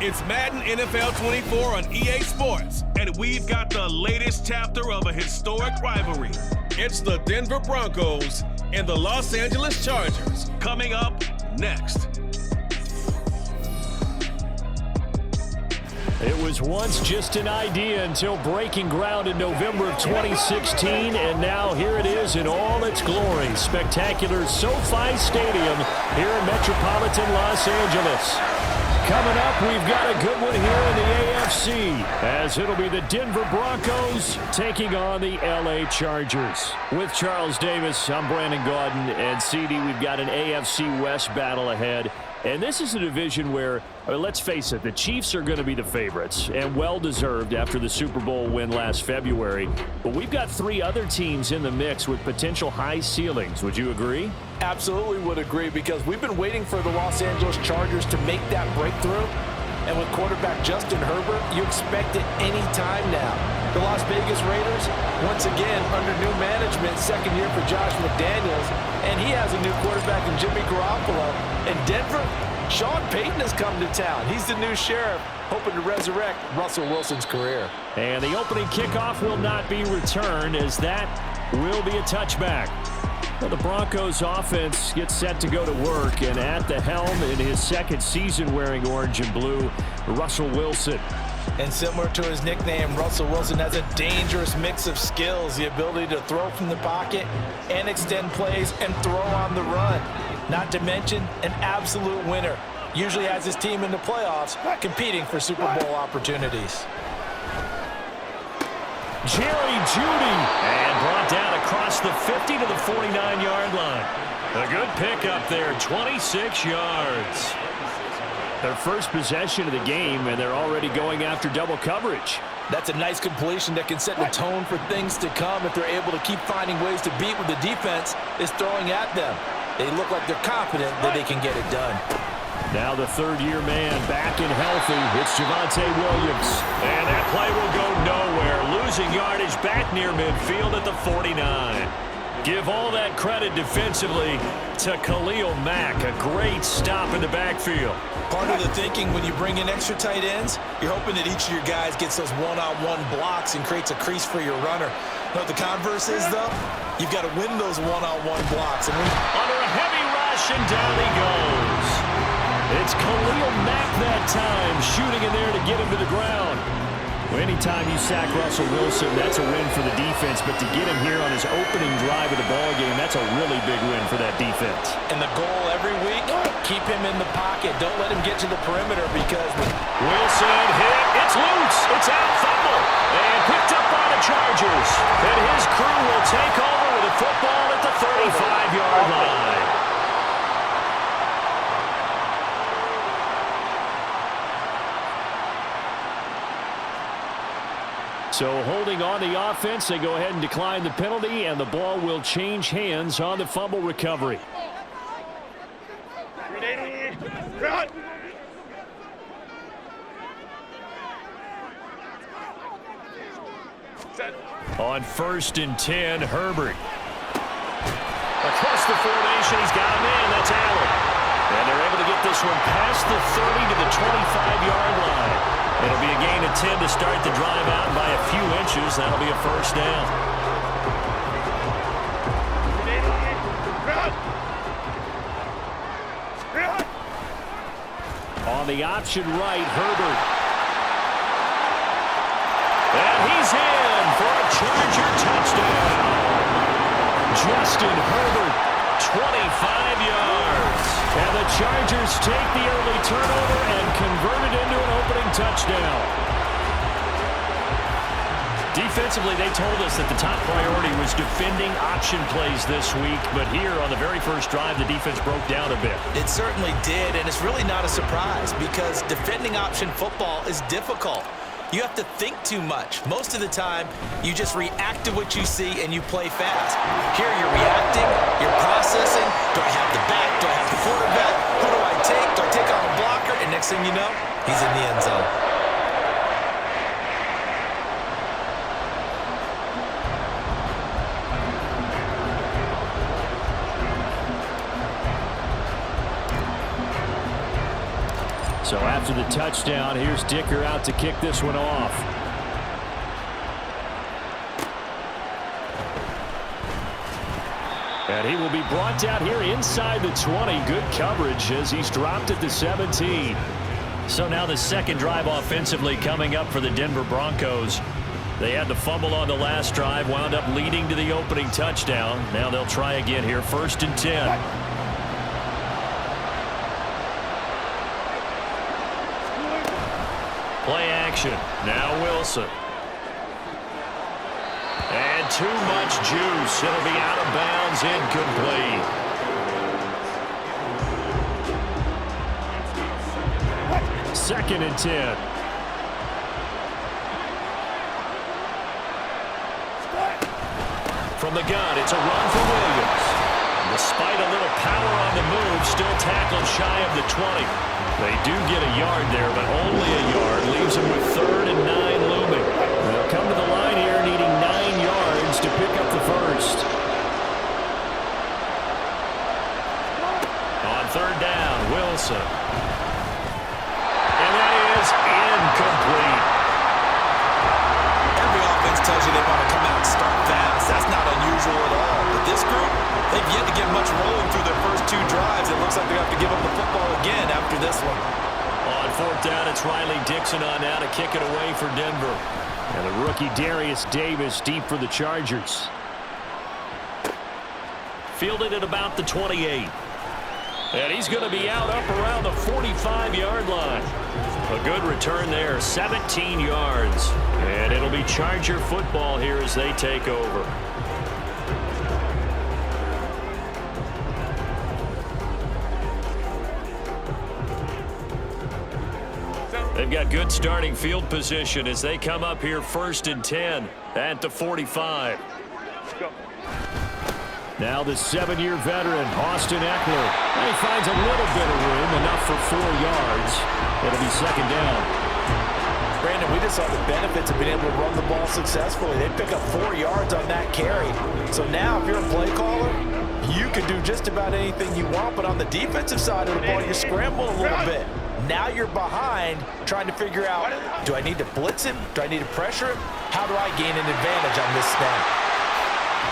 It's Madden NFL 24 on EA Sports, and we've got the latest chapter of a historic rivalry. It's the Denver Broncos and the Los Angeles Chargers coming up next. It was once just an idea until breaking ground in November of 2016, and now here it is in all its glory. Spectacular SoFi Stadium here in metropolitan Los Angeles. Coming up, we've got a good one here in the AFC, as it'll be the Denver Broncos taking on the LA Chargers. With Charles Davis, I'm Brandon Gaudin, and CD, we've got an AFC West battle ahead. And this is a division where, let's face it, the Chiefs are going to be the favorites, and well-deserved after the Super Bowl win last February. But we've got three other teams in the mix with potential high ceilings. Would you agree? Absolutely would agree, because we've been waiting for the Los Angeles Chargers to make that breakthrough. And with quarterback Justin Herbert, you expect it any time now. The Las Vegas Raiders, once again, under new management, second year for Josh McDaniels, and he has a new quarterback in Jimmy Garoppolo. And Denver, Sean Payton has come to town. He's the new sheriff, hoping to resurrect Russell Wilson's career. And the opening kickoff will not be returned, as that will be a touchback. Well, the Broncos offense gets set to go to work, and at the helm in his second season wearing orange and blue, Russell Wilson. And similar to his nickname, Russell Wilson has a dangerous mix of skills, the ability to throw from the pocket and extend plays and throw on the run. Not to mention an absolute winner. Usually has his team in the playoffs, competing for Super Bowl opportunities. Jerry Jeudy, and brought down across the 50 to the 49-yard line. A good pickup there, 26 yards. Their first possession of the game, and they're already going after double coverage. That's a nice completion that can set the tone for things to come if they're able to keep finding ways to beat what the defense is throwing at them. They look like they're confident that they can get it done. Now the third-year man back and healthy. It's Javonte Williams. And that play will go nowhere. Losing yardage back near midfield at the 49. Give all that credit defensively to Khalil Mack. A great stop in the backfield. Part of the thinking when you bring in extra tight ends, you're hoping that each of your guys gets those one-on-one blocks and creates a crease for your runner. You know what the converse is, though? You've got to win those one-on-one blocks. And under a heavy rush, and down he goes. It's Khalil Mack that time, shooting in there to get him to the ground. Well, anytime you sack Russell Wilson, that's a win for the defense. But to get him here on his opening drive of the ballgame, that's a really big win for that defense. And the goal every week, keep him in the pocket. Don't let him get to the perimeter, because Wilson hit. It's loose. It's out. Fumble. And picked up by the Chargers. And his crew will take over with a football at the 35-yard line. So holding on the offense, they go ahead and decline the penalty, and the ball will change hands on the fumble recovery. On 1st and 10, Herbert. Across the formation, he's got him in. That's Allen. And they're able to get this one past the 30 to the 25-yard line. It'll be a gain of 10 to start the drive out by a few inches. That'll be a first down. On the option right, Herbert. And he's in for a Charger touchdown. Justin Herbert, 25 yards. And the Chargers take the early turnover and convert it into an opening touchdown. Defensively, they told us that the top priority was defending option plays this week, but here on the very first drive, the defense broke down a bit. It certainly did, and it's really not a surprise, because defending option football is difficult. You have to think too much. Most of the time, you just react to what you see and you play fast. Here you're reacting, you're processing. Do I have the back? Do I have the quarterback? Who do I take? Do I take on a blocker? And next thing you know, he's in the end zone. So after the touchdown, here's Dicker out to kick this one off. And he will be brought down here inside the 20. Good coverage as he's dropped at the 17. So now the second drive offensively coming up for the Denver Broncos. They had the fumble on the last drive, wound up leading to the opening touchdown. Now they'll try again here, 1st and 10. Play action. Now Wilson. And too much juice. It'll be out of bounds, incomplete. Second and 10. From the gun, it's a run for Williams. Despite a little power on the move, still tackled shy of the 20. They do get a yard there, but only a yard. Leaves them with 3rd and 9 looming. They'll come to the line here needing 9 yards to pick up the first. On 3rd down, Wilson. And that is incomplete. Every offense tells you they want to come out and start fast. That's not unusual at all. But this group, they've yet to get much rolling through their first 2 drives. It looks like they have to give up the football again after this one. On 4th down, it's Riley Dixon on now to kick it away for Denver. And the rookie Darius Davis deep for the Chargers. Fielded at about the 28. And he's going to be out up around the 45-yard line. A good return there, 17 yards. And it'll be Charger football here as they take over. They've got good starting field position as they come up here 1st and 10 at the 45. Now the 7-year veteran, Austin Eckler. He finds a little bit of room, enough for 4 yards. It'll be 2nd down. Brandon, we just saw the benefits of being able to run the ball successfully. They pick up 4 yards on that carry. So now if you're a play caller, you can do just about anything you want. But on the defensive side of the ball, you're scrambling a little bit. Now you're behind trying to figure out, do I need to blitz him? Do I need to pressure him? How do I gain an advantage on this snap?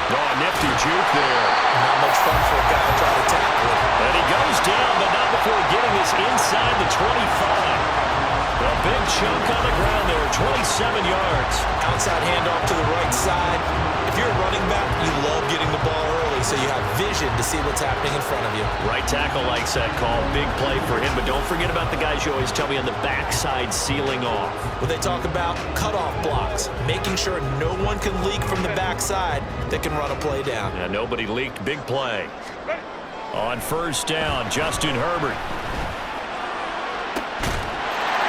Oh, nifty juke there. Not much fun for a guy to try to tackle him. And he goes down, but not before getting this inside the 25. A big chunk on the ground there, 27 yards. Outside handoff to the right side. If you're a running back, you love getting the ball early so you have vision to see what's happening in front of you. Right tackle likes that call. Big play for him, but don't forget about the guys you always tell me on the backside sealing off. Well, they talk about cutoff blocks, making sure no one can leak from the backside that can run a play down. Yeah, nobody leaked. Big play. On 1st down, Justin Herbert.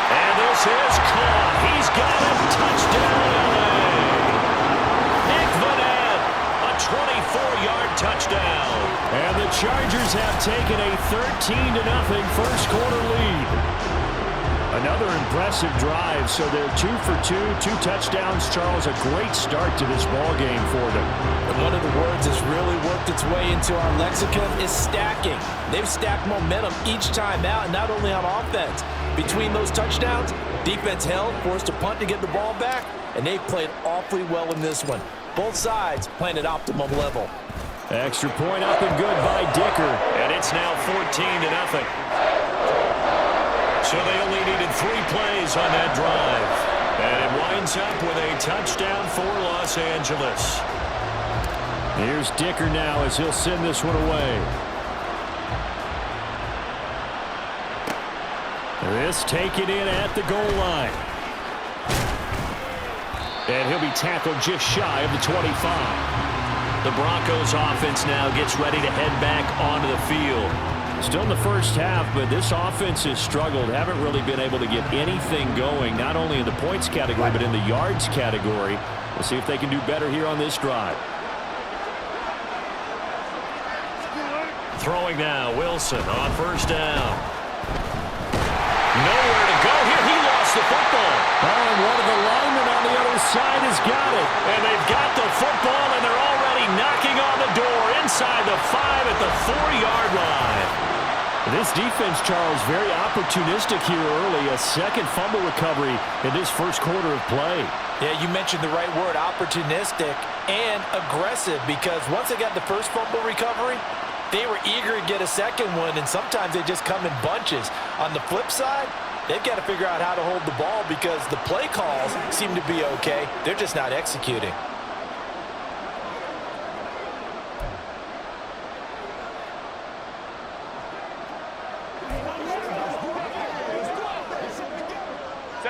And this is caught. He's got it. Touchdown, LA. Nick Vanette, a 24-yard touchdown. And the Chargers have taken a 13-0 first quarter lead. Another impressive drive, so they're 2 for 2, 2 touchdowns. Charles, a great start to this ball game for them. And one of the words that's really worked its way into our lexicon is stacking. They've stacked momentum each time out, and not only on offense. Between those touchdowns, defense held, forced a punt to get the ball back, and they've played awfully well in this one. Both sides playing at optimum level. Extra point up and good by Dicker, and it's now 14-0. So they only needed 3 plays on that drive. And it winds up with a touchdown for Los Angeles. Here's Dicker now as he'll send this one away. This taken in at the goal line. And he'll be tackled just shy of the 25. The Broncos offense now gets ready to head back onto the field. Still in the first half, but this offense has struggled. Haven't really been able to get anything going, not only in the points category, but in the yards category. We'll see if they can do better here on this drive. Throwing now, Wilson on 1st down. Nowhere to go here. He lost the football. Oh, and one of the linemen on the other side has got it. And they've got the football, and they're already knocking on the door inside the 5 at the 4-yard line. This defense, Charles, very opportunistic here early. A second fumble recovery in this first quarter of play. Yeah, you mentioned the right word, opportunistic and aggressive, because once they got the first fumble recovery, they were eager to get a second one, and sometimes they just come in bunches. On the flip side, they've got to figure out how to hold the ball because the play calls seem to be okay. They're just not executing.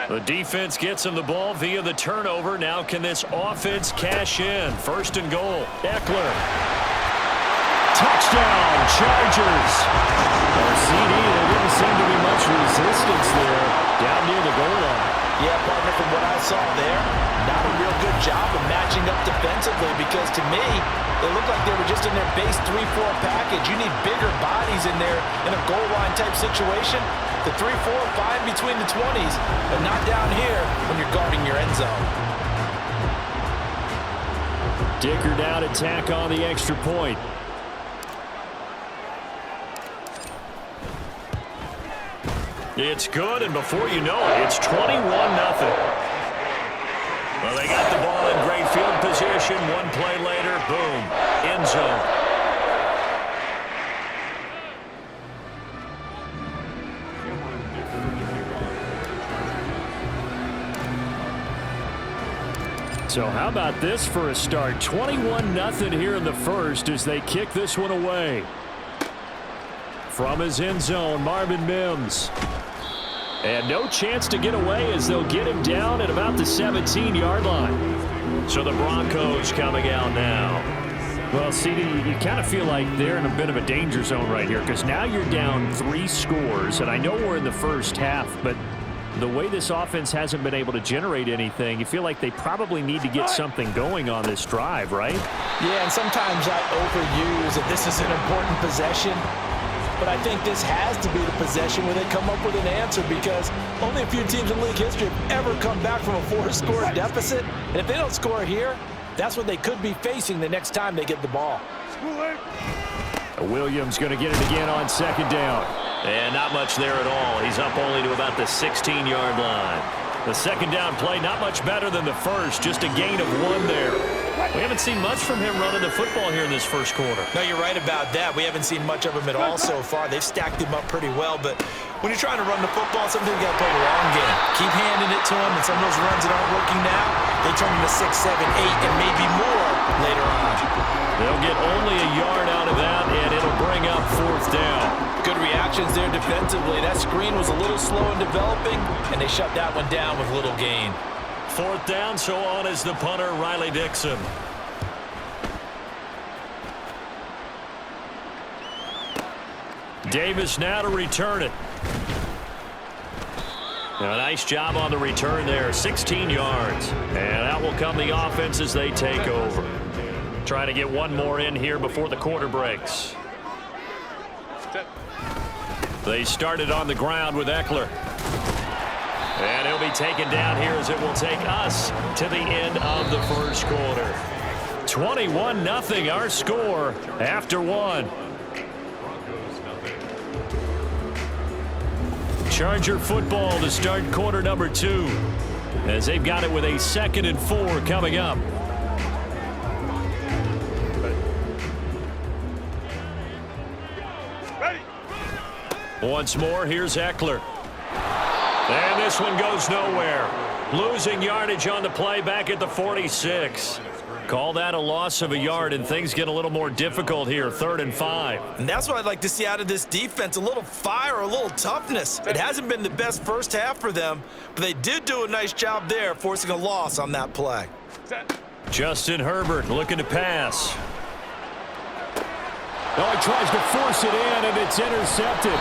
The defense gets him the ball via the turnover. Now can this offense cash in? First and goal. Eckler. Touchdown, Chargers. CD, there didn't seem to be much resistance there down near the goal line. Yeah, partner, from what I saw there, not a real good job of matching up defensively because to me, they looked like they were just in their base 3-4 package. You need bigger bodies in there in a goal line type situation. The 3-4, fine between the 20s, but not down here when you're guarding your end zone. Dicker down to tack on the extra point. It's good, and before you know it, it's 21-0. Well, they got the ball in great field position. One play later, boom, end zone. So how about this for a start? 21-0 here in the first as they kick this one away. From his end zone, Marvin Mims. And no chance to get away as they'll get him down at about the 17-yard line. So the Broncos coming out now. Well, CD, you kind of feel like they're in a bit of a danger zone right here because now you're down 3 scores. And I know we're in the first half, but the way this offense hasn't been able to generate anything, you feel like they probably need to get something going on this drive, right? Yeah, and sometimes I overuse that this is an important possession. But I think this has to be the possession where they come up with an answer because only a few teams in league history have ever come back from a 4-score deficit. And if they don't score here, that's what they could be facing the next time they get the ball. Williams going to get it again on second down. And not much there at all. He's up only to about the 16-yard line. The second down play, not much better than the first, just a gain of 1 there. We haven't seen much from him running the football here in this first quarter. No, you're right about that. We haven't seen much of him at all so far. They've stacked him up pretty well, but when you're trying to run the football, sometimes you got to play the long game. Keep handing it to him, and some of those runs that aren't working now, they turn into 6, 7, 8, and maybe more later on. They'll get only a yard out of that, and it'll bring up fourth down. Good reactions there defensively. That screen was a little slow in developing, and they shut that one down with little gain. Fourth down, so on is the punter, Riley Dixon. Davis now to return it. Now, a nice job on the return there, 16 yards. And out will come the offense as they take over. Trying to get one more in here before the quarter breaks. They started on the ground with Eckler. And he'll be taken down here as it will take us to the end of the first quarter. 21-0 our score after 1. Charger football to start quarter number 2 as they've got it with a 2nd and 4 coming up. Once more, here's Eckler. And this one goes nowhere. Losing yardage on the play back at the 46. Call that a loss of a yard, and things get a little more difficult here, 3rd and 5. And that's what I'd like to see out of this defense, a little fire, a little toughness. It hasn't been the best first half for them, but they did do a nice job there, forcing a loss on that play. Justin Herbert looking to pass. Oh, he tries to force it in, and it's intercepted.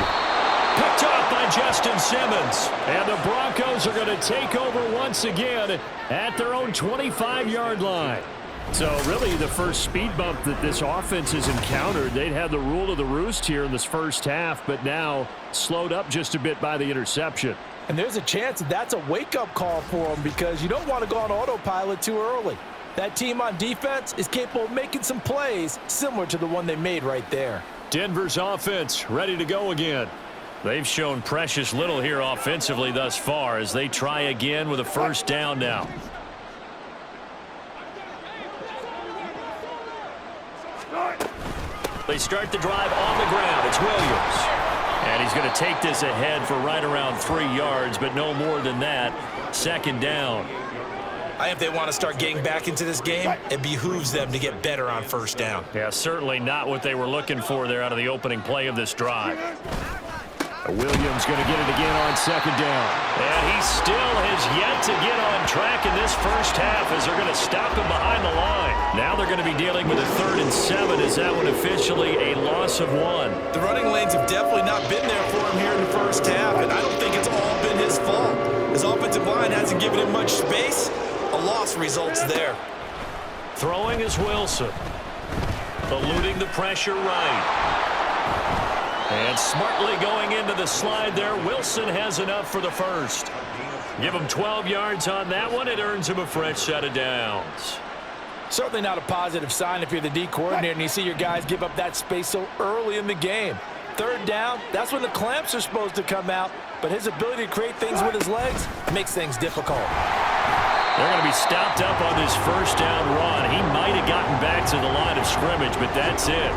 Picked up by Justin Simmons. And the Broncos are going to take over once again at their own 25-yard line. So really the first speed bump that this offense has encountered, they'd had the rule of the roost here in this first half, but now slowed up just a bit by the interception. And there's a chance that that's a wake-up call for them because you don't want to go on autopilot too early. That team on defense is capable of making some plays similar to the one they made right there. Denver's offense ready to go again. They've shown precious little here offensively thus far as they try again with a first down now. They start the drive on the ground. It's Williams. And he's going to take this ahead for right around 3 yards, but no more than that. Second down. I think if they want to start getting back into this game, it behooves them to get better on first down. Yeah, certainly not what they were looking for there out of the opening play of this drive. Williams going to get it again on second down. And he still has yet to get on track in this first half as they're going to stop him behind the line. Now they're going to be dealing with a 3rd and 7 as that one officially a loss of 1. The running lanes have definitely not been there for him here in the first half, and I don't think it's all been his fault. His offensive line hasn't given him much space. A loss results there. Throwing is Wilson. Eluding the pressure right. And smartly going into the slide there. Wilson has enough for the first. Give him 12 yards on that one. It earns him a fresh set of downs. Certainly not a positive sign if you're the D coordinator and you see your guys give up that space so early in the game. 3rd down, that's when the clamps are supposed to come out. But his ability to create things with his legs makes things difficult. They're going to be stopped up on this first down run. He might have gotten back to the line of scrimmage, but that's it.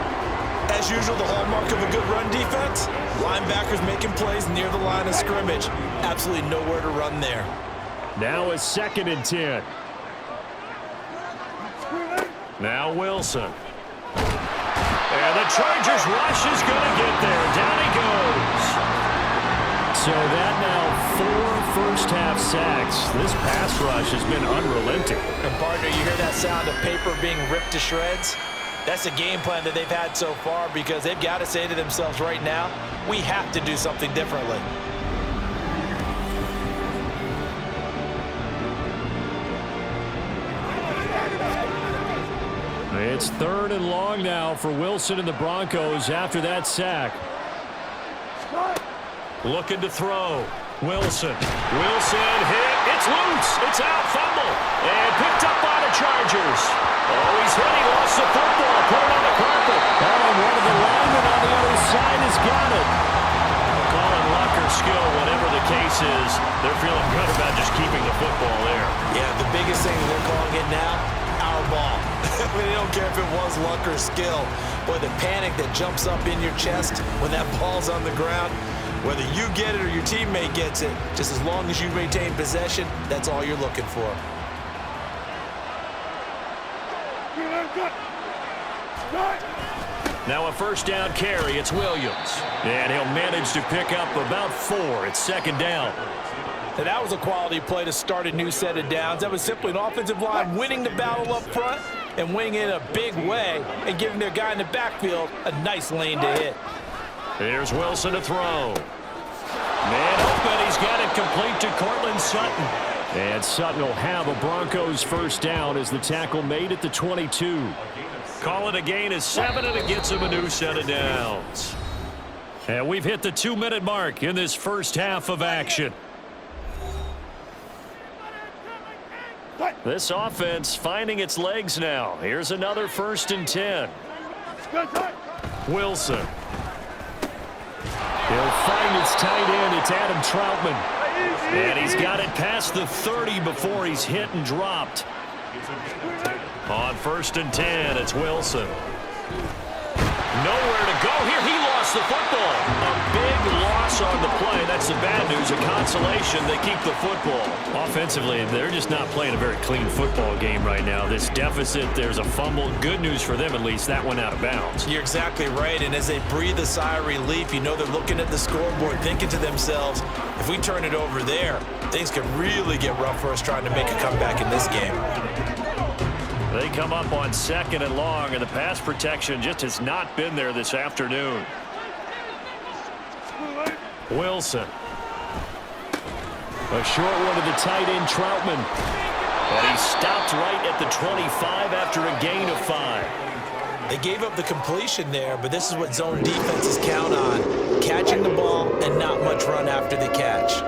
As usual, the hallmark of a good run defense, linebackers making plays near the line of scrimmage. Absolutely nowhere to run there. Now a 2nd and 10. Now Wilson. And the Chargers rush is going to get there. Down he goes. So that now 4 first-half sacks. This pass rush has been unrelenting. And partner, you hear that sound of paper being ripped to shreds? That's a game plan that they've had so far because they've got to say to themselves right now, we have to do something differently. It's 3rd and long now for Wilson and the Broncos after that sack. Looking to throw. Wilson. Wilson hit. It's loose. It's out. Fumble. And picked up by the Chargers. Oh, he's hit. He lost the football. Put it on the carpet. Oh, and one of the linemen on the other side has got it. Calling luck or skill, whatever the case is, they're feeling good about just keeping the football there. Yeah, the biggest thing they're calling it now, our ball. I mean, they don't care if it was luck or skill. Boy, the panic that jumps up in your chest when that ball's on the ground, whether you get it or your teammate gets it, just as long as you maintain possession, that's all you're looking for. Now a first down carry. It's Williams. And he'll manage to pick up about 4. It's 2nd down. And that was a quality play to start a new set of downs. That was simply an offensive line winning the battle up front and winning it in a big way and giving their guy in the backfield a nice lane to hit. Here's Wilson to throw. Man open. He's got it complete to Cortland Sutton. And Sutton will have a Broncos first down as the tackle made at the 22. Call it a gain of 7, and it gets him a new set of downs. And we've hit the 2-minute mark in this first half of action. This offense finding its legs now. Here's another 1st and 10. Wilson. He'll find its tight end. It's Adam Troutman. And he's got it past the 30 before he's hit and dropped. On 1st and 10, it's Wilson. Nowhere to go here. He lost the football. A big loss on the play. That's the bad news. A consolation, they keep the football. Offensively, they're just not playing a very clean football game right now. This deficit, there's a fumble. Good news for them, at least. That went out of bounds. You're exactly right. And as they breathe a sigh of relief, you know they're looking at the scoreboard, thinking to themselves, if we turn it over there, things could really get rough for us trying to make a comeback in this game. They come up on 2nd and long, and the pass protection just has not been there this afternoon. Wilson. A short one to the tight end, Troutman. And he stopped right at the 25 after a gain of 5. They gave up the completion there, but this is what zone defenses count on. Catching the ball and not much run after the catch.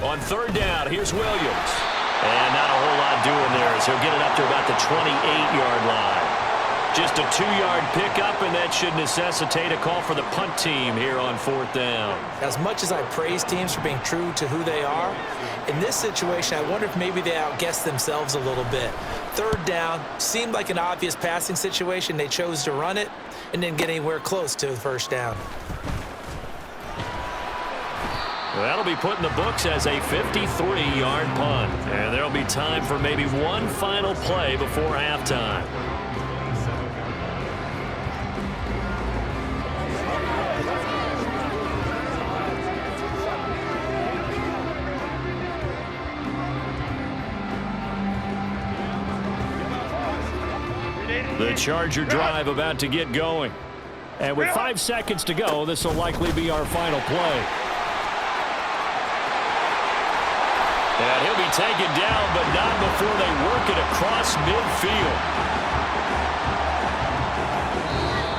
On 3rd down, here's Williams. And not a whole lot doing there as he'll get it up to about the 28-yard line. Just a 2-yard pickup, and that should necessitate a call for the punt team here on 4th down. As much as I praise teams for being true to who they are, in this situation, I wonder if maybe they outguessed themselves a little bit. 3rd down seemed like an obvious passing situation. They chose to run it and didn't get anywhere close to the 1st down. That'll be put in the books as a 53-yard punt. And there'll be time for maybe one final play before halftime. The Charger drive about to get going. And with 5 seconds to go, this will likely be our final play. And he'll be taken down, but not before they work it across midfield.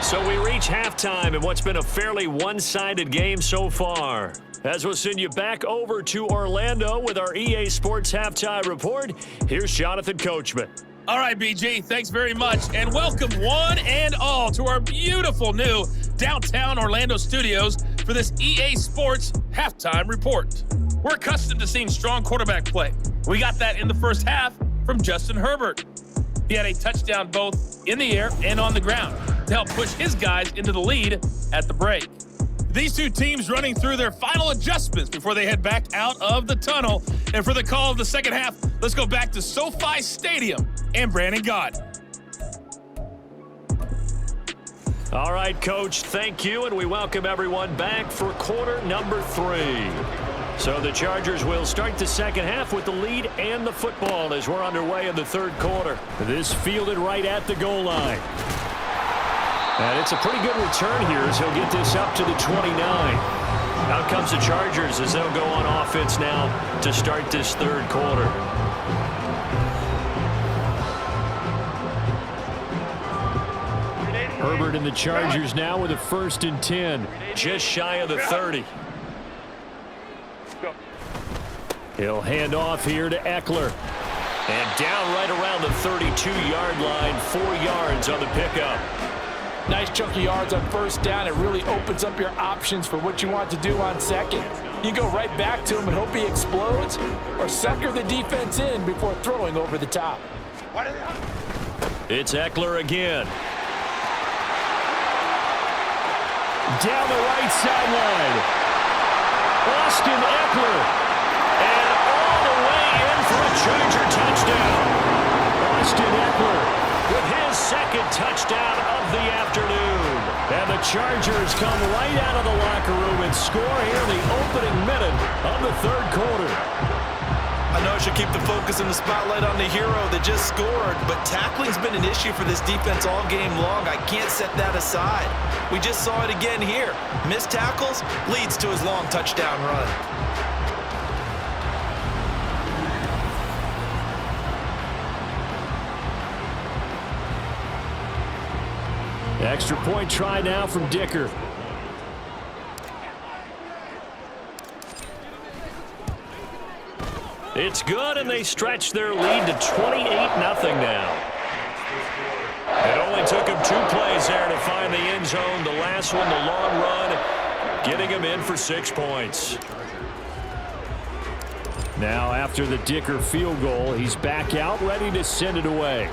So we reach halftime in what's been a fairly one-sided game so far. As we'll send you back over to Orlando with our EA Sports Halftime Report, here's Jonathan Coachman. All right, BG, thanks very much, and welcome one and all to our beautiful new downtown Orlando studios for this EA Sports Halftime Report. We're accustomed to seeing strong quarterback play. We got that in the first half from Justin Herbert. He had a touchdown both in the air and on the ground to help push his guys into the lead at the break. These two teams running through their final adjustments before they head back out of the tunnel. And for the call of the second half, let's go back to SoFi Stadium and Brandon Gott. All right, Coach, thank you, and we welcome everyone back for quarter number 3. So the Chargers will start the second half with the lead and the football as we're underway in the 3rd quarter. This fielded right at the goal line. And it's a pretty good return here as he'll get this up to the 29. Out comes the Chargers as they'll go on offense now to start this 3rd quarter. Herbert and the Chargers now with a 1st and 10. Just shy of the 30. He'll hand off here to Eckler. And down right around the 32-yard line, 4 yards on the pickup. Nice chunky yards on 1st down. It really opens up your options for what you want to do on 2nd. You go right back to him and hope he explodes, or sucker the defense in before throwing over the top. It's Eckler again. Down the right sideline. Austin Eckler. And all the way in for a Charger touchdown. Austin Eckler with his 2nd touchdown of the afternoon. And the Chargers come right out of the locker room and score here in the opening minute of the 3rd quarter. I know I should keep the focus and the spotlight on the hero that just scored, but tackling's been an issue for this defense all game long. I can't set that aside. We just saw it again here. Missed tackles leads to his long touchdown run. Extra point try now from Dicker. It's good, and they stretch their lead to 28-0 now. It only took him 2 plays there to find the end zone. The last one, the long run, getting him in for 6 points. Now, after the Dicker field goal, he's back out, ready to send it away.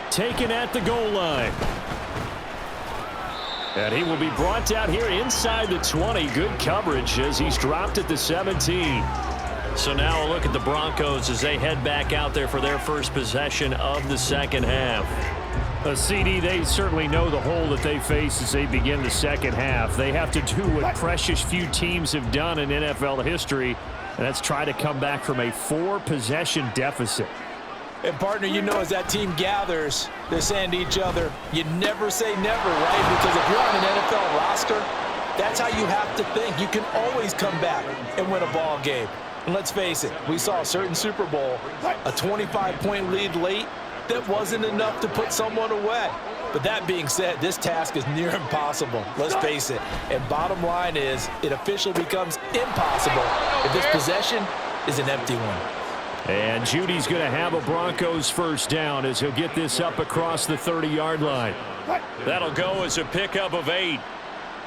Taken at the goal line. And he will be brought down here inside the 20. Good coverage as he's dropped at the 17. So now a look at the Broncos as they head back out there for their first possession of the second half. CD, they certainly know the hole that they face as they begin the second half. They have to do what precious few teams have done in NFL history, and that's try to come back from a 4-possession deficit. And, partner, you know as that team gathers, they're saying to each other, you never say never, right? Because if you're on an NFL roster, that's how you have to think. You can always come back and win a ball game. And let's face it, we saw a certain Super Bowl, a 25-point lead late, that wasn't enough to put someone away. But that being said, this task is near impossible. Let's face it. And bottom line is, it officially becomes impossible if this possession is an empty one. And Judy's going to have a Broncos first down as he'll get this up across the 30-yard line. That'll go as a pickup of 8.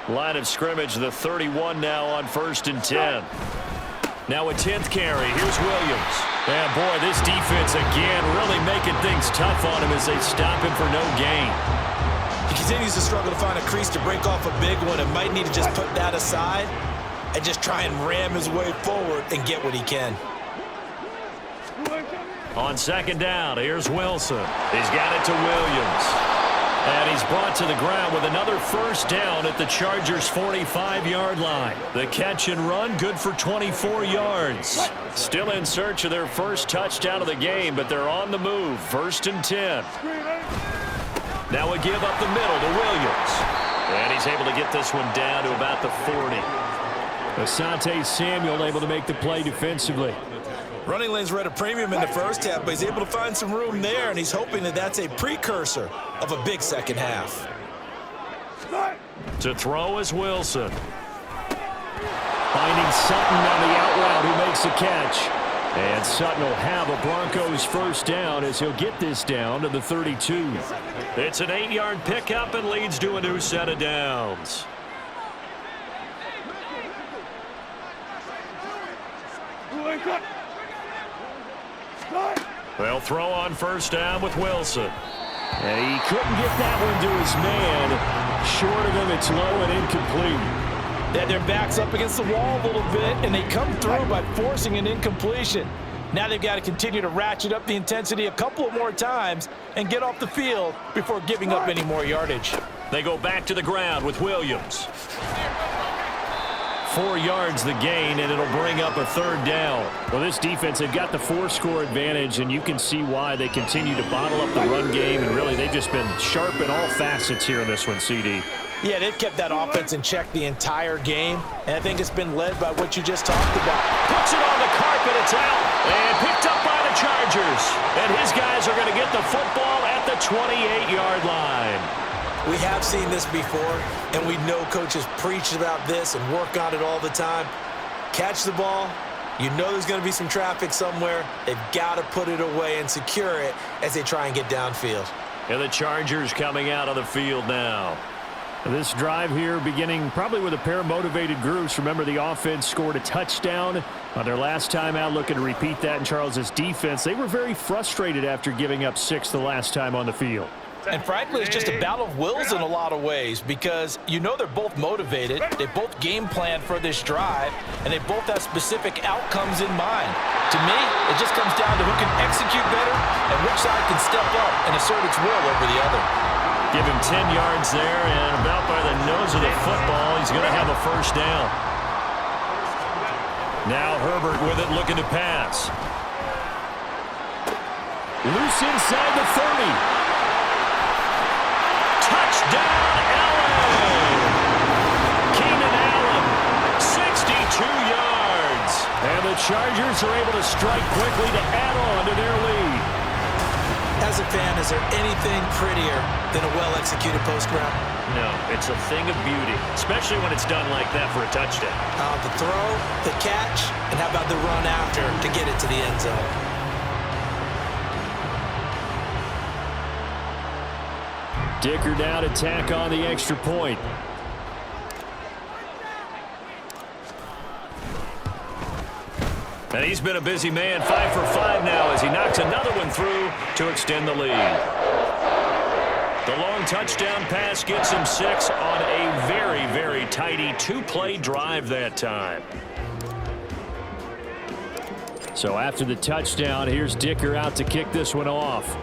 Line of scrimmage, the 31 now on 1st and 10. Now a 10th carry. Here's Williams. And boy, this defense again really making things tough on him as they stop him for no gain. He continues to struggle to find a crease to break off a big one and might need to just put that aside and just try and ram his way forward and get what he can. On 2nd down, here's Wilson. He's got it to Williams. And he's brought to the ground with another first down at the Chargers' 45-yard line. The catch and run, good for 24 yards. Still in search of their first touchdown of the game, but they're on the move. 1st and 10. Now a give up the middle to Williams. And he's able to get this one down to about the 40. Asante Samuel able to make the play defensively. Running lanes were at a premium in the first half, but he's able to find some room there, and he's hoping that that's a precursor of a big second half. To throw is Wilson. Finding Sutton on the out route who makes the catch. And Sutton will have a Broncos first down as he'll get this down to the 32. It's an 8-yard pickup and leads to a new set of downs. They'll throw on first down with Wilson. And he couldn't get that one to his man. Short of him, it's low and incomplete. Yeah, their back's up against the wall a little bit, and they come through by forcing an incompletion. Now they've got to continue to ratchet up the intensity a couple of more times and get off the field before giving up any more yardage. They go back to the ground with Williams. 4 yards the gain, and it'll bring up a 3rd down. Well, this defense, they've got the 4-score advantage, and you can see why they continue to bottle up the run game, and really they've just been sharp in all facets here in this one, CD. Yeah, they've kept that offense in check the entire game, and I think it's been led by what you just talked about. Puts it on the carpet, it's out, and picked up by the Chargers. And his guys are going to get the football at the 28-yard line. We have seen this before, and we know coaches preach about this and work on it all the time. Catch the ball. You know there's going to be some traffic somewhere. They've got to put it away and secure it as they try and get downfield. And the Chargers coming out of the field now. This drive here beginning probably with a pair of motivated groups. Remember, the offense scored a touchdown on their last time out, looking to repeat that in Charles's defense. They were very frustrated after giving up 6 the last time on the field. And frankly, it's just a battle of wills in a lot of ways because you know they're both motivated. They both game plan for this drive, and they both have specific outcomes in mind. To me, it just comes down to who can execute better and which side can step up and assert its will over the other. Give him 10 yards there, and about by the nose of the football, he's going to have a first down. Now Herbert with it, looking to pass. Loose inside the 30. Touchdown, Allen! Keenan Allen, 62 yards. And the Chargers are able to strike quickly to add on to their lead. As a fan, is there anything prettier than a well-executed post route? No, it's a thing of beauty, especially when it's done like that for a touchdown. The throw, the catch, and how about the run after to get it to the end zone? Dicker down to tack on the extra point. And he's been a busy man, 5 for 5 now as he knocks another one through to extend the lead. The long touchdown pass gets him 6 on a very, very tidy 2-play drive that time. So after the touchdown, here's Dicker out to kick this one off.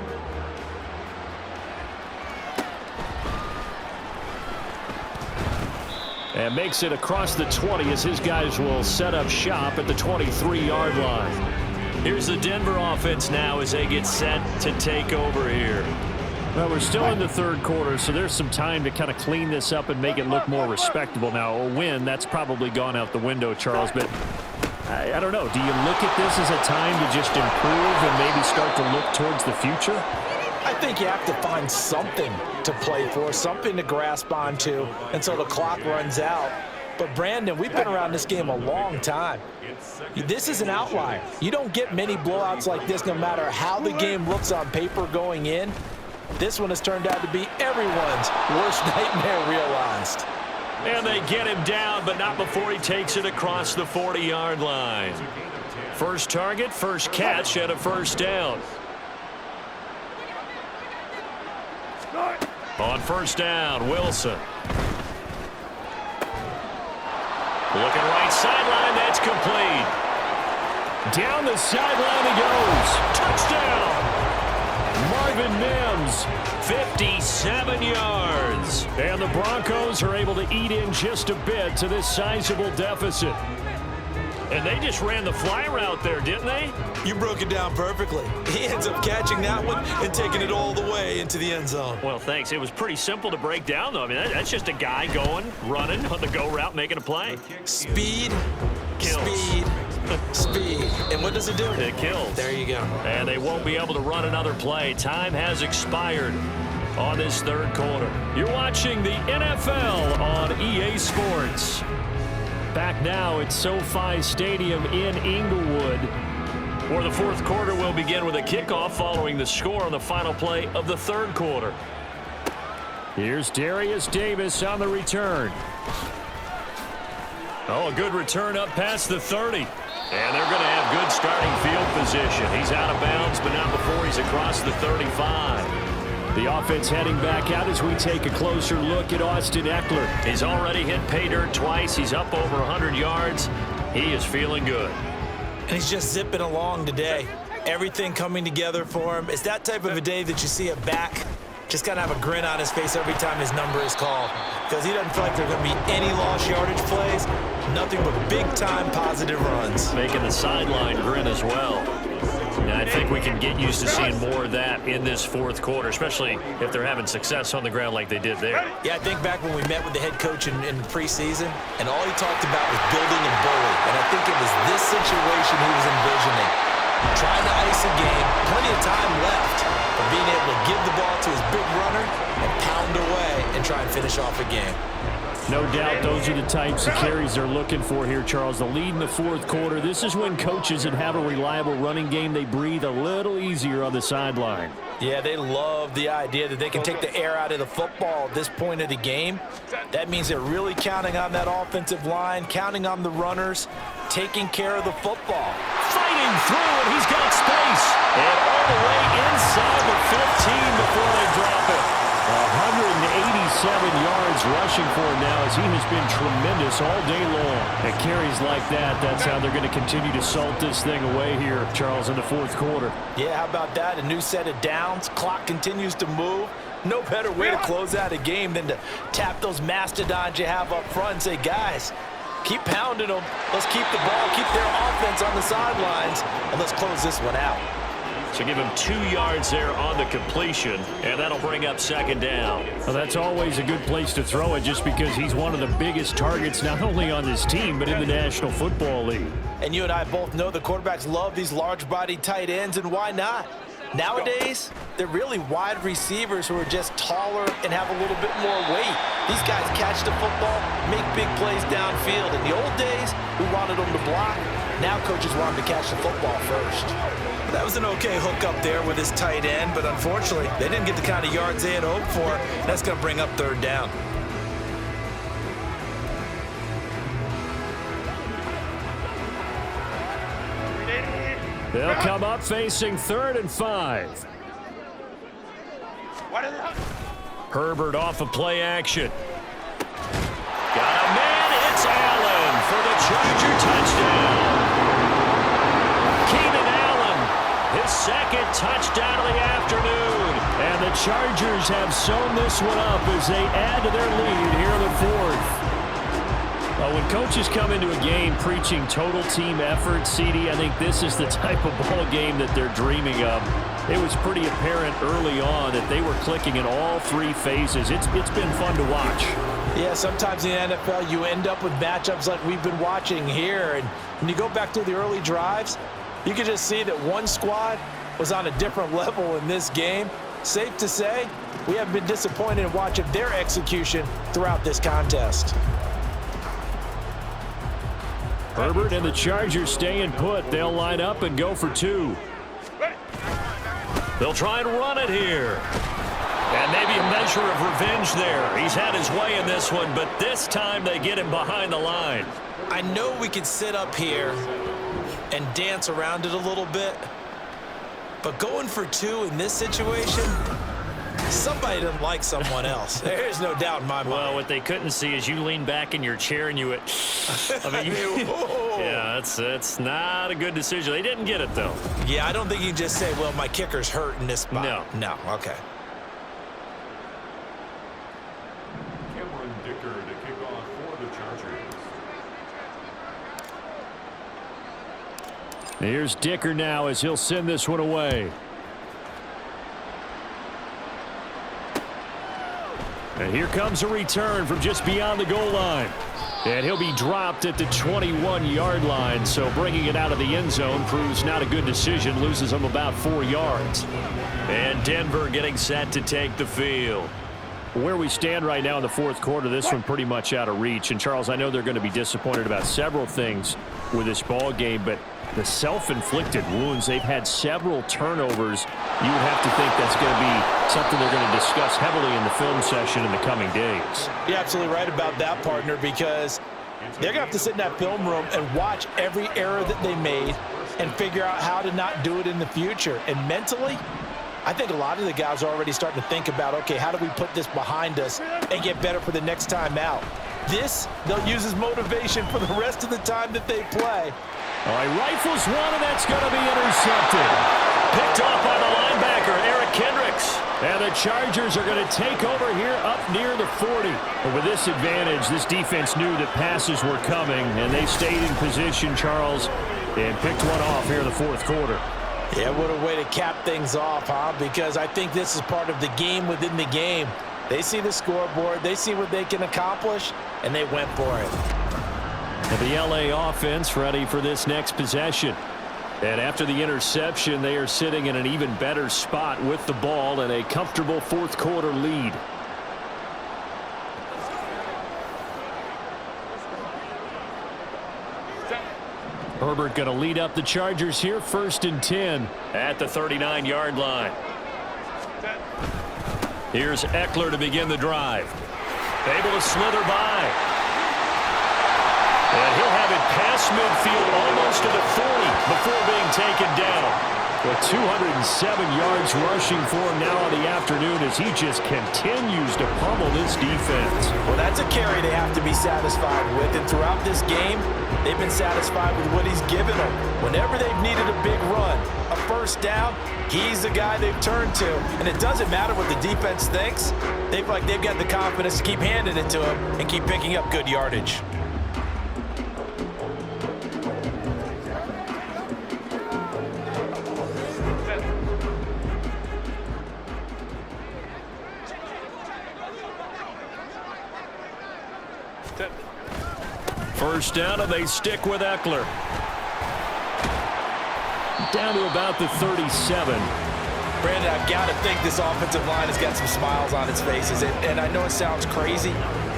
And makes it across the 20 as his guys will set up shop at the 23-yard line. Here's the Denver offense now as they get set to take over here. Well, we're still in the 3rd quarter, so there's some time to kind of clean this up and make it look more respectable. Now, a win, that's probably gone out the window, Charles, but I don't know. Do you look at this as a time to just improve and maybe start to look towards the future? I think you have to find something to play for, something to grasp onto until the clock runs out. But, Brandon, we've been around this game a long time. This is an outlier. You don't get many blowouts like this no matter how the game looks on paper going in. This one has turned out to be everyone's worst nightmare realized. And they get him down, but not before he takes it across the 40-yard line. First target, first catch, and a first down. On first down, Wilson. Looking right sideline, that's complete. Down the sideline he goes. Touchdown! Marvin Mims, 57 yards. And the Broncos are able to eat in just a bit to this sizable deficit. And they just ran the fly route there, didn't they? You broke it down perfectly. He ends up catching that one and taking it all the way into the end zone. Well, thanks. It was pretty simple to break down, though. I mean, that's just a guy going, running on the go route, making a play. Speed, Kills. speed, speed. And what does it do? It kills. There you go. And they won't be able to run another play. Time has expired on this third quarter. You're watching the NFL on EA Sports. Back now at SoFi Stadium in Inglewood, where the fourth quarter will begin with a kickoff following the score on the final play of the third quarter. Here's Darius Davis on the return. Oh, a good return up past the 30. And they're going to have good starting field position. He's out of bounds, but not before he's across the 35. The offense heading back out as we take a closer look at Austin Eckler. He's already hit pay dirt twice. He's up over 100 yards. He is feeling good. And he's just zipping along today. Everything coming together for him. It's that type of a day that you see a back just kind of have a grin on his face every time his number is called. Because he doesn't feel like there are going to be any lost yardage plays. Nothing but big-time positive runs. Making the sideline grin as well. And I think we can get used to seeing more of that in this fourth quarter, especially if they're having success on the ground like they did there. Yeah, I think back when we met with the head coach in preseason, and all he talked about was building and bullying. And I think it was this situation he was envisioning. Trying to ice a game, plenty of time left, but being able to give the ball to his big runner and pound away and try and finish off a game. No doubt those are the types of carries they're looking for here, Charles. The lead in the fourth quarter. This is when coaches that have a reliable running game, they breathe a little easier on the sideline. Yeah, they love the idea that they can take the air out of the football at this point of the game. That means they're really counting on that offensive line, counting on the runners, taking care of the football. Fighting through, and he's got space. And all the way inside the 15 before they drop it. 187 yards rushing for him now as he has been tremendous all day long. And carries like that, that's how they're going to continue to salt this thing away here, Charles, in the fourth quarter. Yeah, how about that? A new set of downs. Clock continues to move. No better way to close out a game than to tap those mastodons you have up front and say, guys, keep pounding them. Let's keep the ball, keep their offense on the sidelines, and let's close this one out. So give him 2 yards there on the completion, and that'll bring up second down. Well, that's always a good place to throw it just because he's one of the biggest targets not only on this team but in the National Football League. And you and I both know the quarterbacks love these large-bodied tight ends, and why not? Nowadays, they're really wide receivers who are just taller and have a little bit more weight. These guys catch the football, make big plays downfield. In the old days, we wanted them to block. Now coaches want them to catch the football first. That was an okay hook up there with his tight end, but unfortunately, they didn't get the kind of yards they had hoped for. That's going to bring up third down. They'll come up facing 3rd and 5. Herbert off of play action. Got a man, it's Allen for the Charger touchdown. Keenan Allen, his second touchdown of the afternoon. And the Chargers have sewn this one up as they add to their lead here in the fourth. When coaches come into a game preaching total team effort, CD, I think this is the type of ball game that they're dreaming of. It was pretty apparent early on that they were clicking in all 3 phases. It's been fun to watch. Yeah, sometimes in the NFL you end up with matchups like we've been watching here. And when you go back to the early drives, you can just see that one squad was on a different level in this game. Safe to say, we haven't been disappointed in watching their execution throughout this contest. Herbert and the Chargers staying put. They'll line up and go for 2. They'll try and run it here. And maybe a measure of revenge there. He's had his way in this one, but this time they get him behind the line. I know we could sit up here and dance around it a little bit, but going for 2 in this situation, somebody doesn't like someone else. There's no doubt in my mind. Well, what they couldn't see is you lean back in your chair and you went, yeah, that's not a good decision. They didn't get it, though. Yeah, I don't think you can just say, well, my kicker's hurt in this spot. No. Okay. To kick off for the Chargers. Here's Dicker now as he'll send this one away. And here comes a return from just beyond the goal line. And he'll be dropped at the 21-yard line, so bringing it out of the end zone proves not a good decision, loses him about 4 yards. And Denver getting set to take the field. Where we stand right now in the fourth quarter, this one pretty much out of reach. And, Charles, I know they're going to be disappointed about several things with this ball game, but the self-inflicted wounds, they've had several turnovers. You would have to think that's going to be something they're going to discuss heavily in the film session in the coming days. You're absolutely right about that, partner, because they're going to have to sit in that film room and watch every error that they made and figure out how to not do it in the future. And mentally, I think a lot of the guys are already starting to think about, okay, how do we put this behind us and get better for the next time out? This, they'll use as motivation for the rest of the time that they play. All right, rifles one, and that's going to be intercepted. Picked off by the linebacker, Eric Kendricks. And the Chargers are going to take over here up near the 40. But with this advantage, this defense knew that passes were coming, and they stayed in position, Charles, and picked one off here in the fourth quarter. Yeah, what a way to cap things off, huh? Because I think this is part of the game within the game. They see the scoreboard, they see what they can accomplish, and they went for it. And the LA offense ready for this next possession. And after the interception, they are sitting in an even better spot with the ball and a comfortable fourth quarter lead. Herbert going to lead up the Chargers here, 1st and 10 at the 39-yard line. Here's Eckler to begin the drive. Able to slither by. And he'll have it past midfield almost to the 40 before being taken down. With 207 yards rushing for him now on the afternoon as he just continues to pummel this defense. Well, that's a carry they have to be satisfied with. And throughout this game, they've been satisfied with what he's given them. Whenever they've needed a big run, a first down, he's the guy they've turned to. And it doesn't matter what the defense thinks. They feel like they've got the confidence to keep handing it to him and keep picking up good yardage. First down, and they stick with Eckler. Down to about the 37. Brandon, I've got to think this offensive line has got some smiles on its faces. And I know it sounds crazy,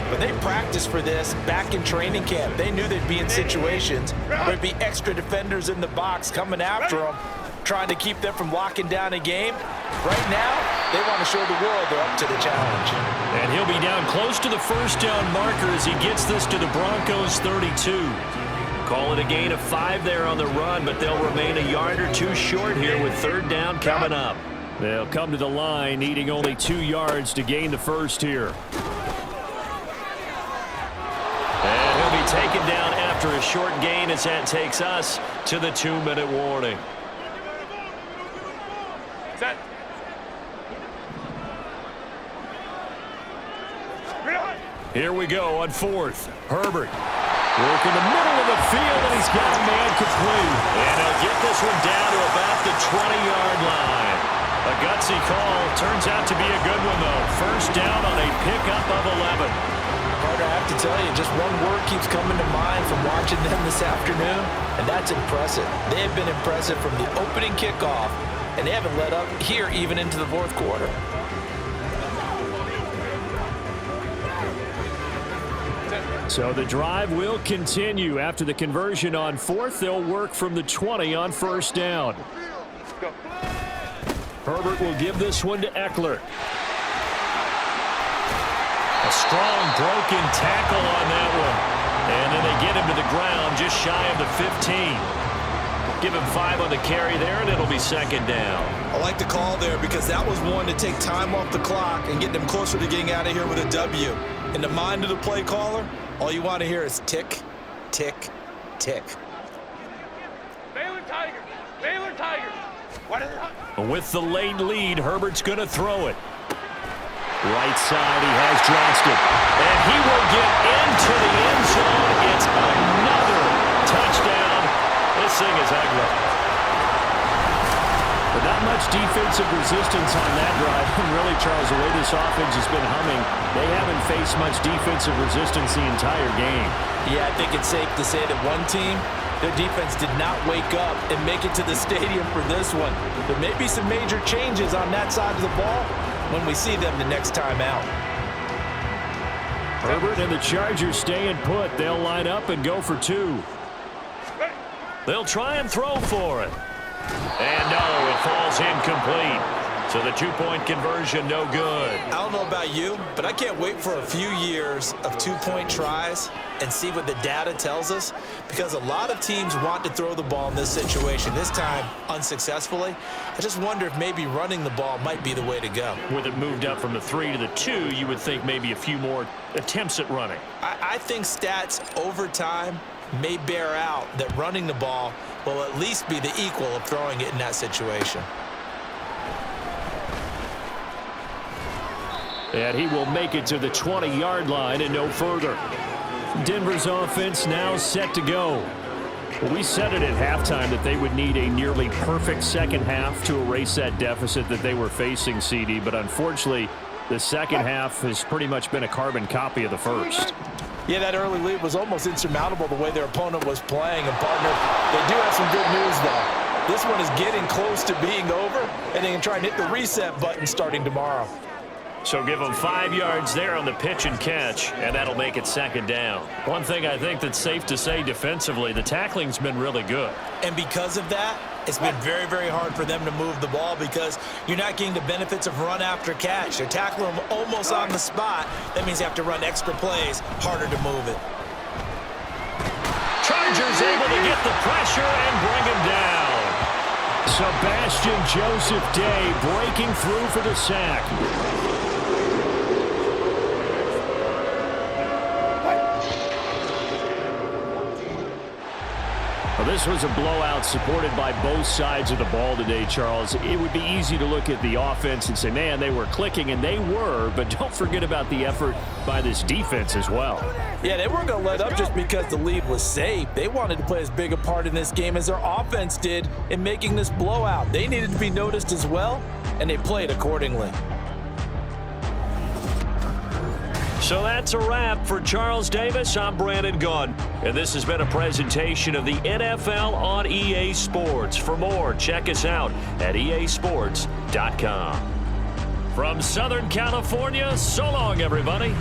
but they practiced for this back in training camp. They knew they'd be in situations where there'd be extra defenders in the box coming after them, trying to keep them from locking down a game. Right now, they want to show the world they're up to the challenge. And he'll be down close to the first down marker as he gets this to the Broncos 32. Call it a gain of 5 there on the run, but they'll remain a yard or 2 short here with 3rd down coming up. They'll come to the line needing only 2 yards to gain the first here. And he'll be taken down after a short gain as that takes us to the 2-minute warning. Set. Here we go on 4th. Herbert working the middle of the field, and he's got a man complete. And he'll get this one down to about the 20-yard line. A gutsy call. Turns out to be a good one, though. First down on a pickup of 11. Carter, I have to tell you, just one word keeps coming to mind from watching them this afternoon, and that's impressive. They have been impressive from the opening kickoff, and they haven't let up here even into the fourth quarter. Set. So the drive will continue. After the conversion on 4th, they'll work from the 20 on 1st down. Herbert will give this one to Eckler. A strong broken tackle on that one. And then they get him to the ground just shy of the 15. Give him 5 on the carry there, and it'll be 2nd down. I like the call there because that was one to take time off the clock and get them closer to getting out of here with a W. In the mind of the play caller, all you want to hear is tick, tick, tick. Baylor Tigers! Baylor Tigers! With the late lead, Herbert's going to throw it. Right side, he has Johnston. And he will get into the end zone. It's another touchdown. This thing is ugly. But not much defensive resistance on that drive. And really, Charles, the way this offense has been humming, they haven't faced much defensive resistance the entire game. Yeah, I think it's safe to say that one team, their defense did not wake up and make it to the stadium for this one. There may be some major changes on that side of the ball when we see them the next time out. Herbert and the Chargers staying put. They'll line up and go for 2. They'll try and throw for it. And no, it falls incomplete. So the 2-point conversion, no good. I don't know about you, but I can't wait for a few years of 2-point tries and see what the data tells us, because a lot of teams want to throw the ball in this situation, this time unsuccessfully. I just wonder if maybe running the ball might be the way to go. With it moved up from the 3 to the 2, you would think maybe a few more attempts at running. I think stats over time may bear out that running the ball will at least be the equal of throwing it in that situation. And he will make it to the 20-yard line and no further. Denver's offense now set to go. Well, we said it at halftime that they would need a nearly perfect second half to erase that deficit that they were facing, CD, but unfortunately, the second half has pretty much been a carbon copy of the first. Yeah, that early lead was almost insurmountable the way their opponent was playing. And, partner, they do have some good news, though. This one is getting close to being over, and they can try and hit the reset button starting tomorrow. So give them 5 yards there on the pitch and catch, and that'll make it 2nd down. One thing I think that's safe to say defensively, the tackling's been really good. And because of that, it's been very, very hard for them to move the ball because you're not getting the benefits of run after catch. They're tackling them almost on the spot. That means you have to run extra plays, harder to move it. Chargers able to get the pressure and bring him down. Sebastian Joseph Day breaking through for the sack. Well, this was a blowout supported by both sides of the ball today, Charles. It would be easy to look at the offense and say, man, they were clicking, and they were, but don't forget about the effort by this defense as well. Yeah, they weren't going to let up just because the lead was safe. They wanted to play as big a part in this game as their offense did in making this blowout. They needed to be noticed as well, and they played accordingly. So that's a wrap for Charles Davis. I'm Brandon Gunn, and this has been a presentation of the NFL on EA Sports. For more, check us out at easports.com. From Southern California, so long, everybody.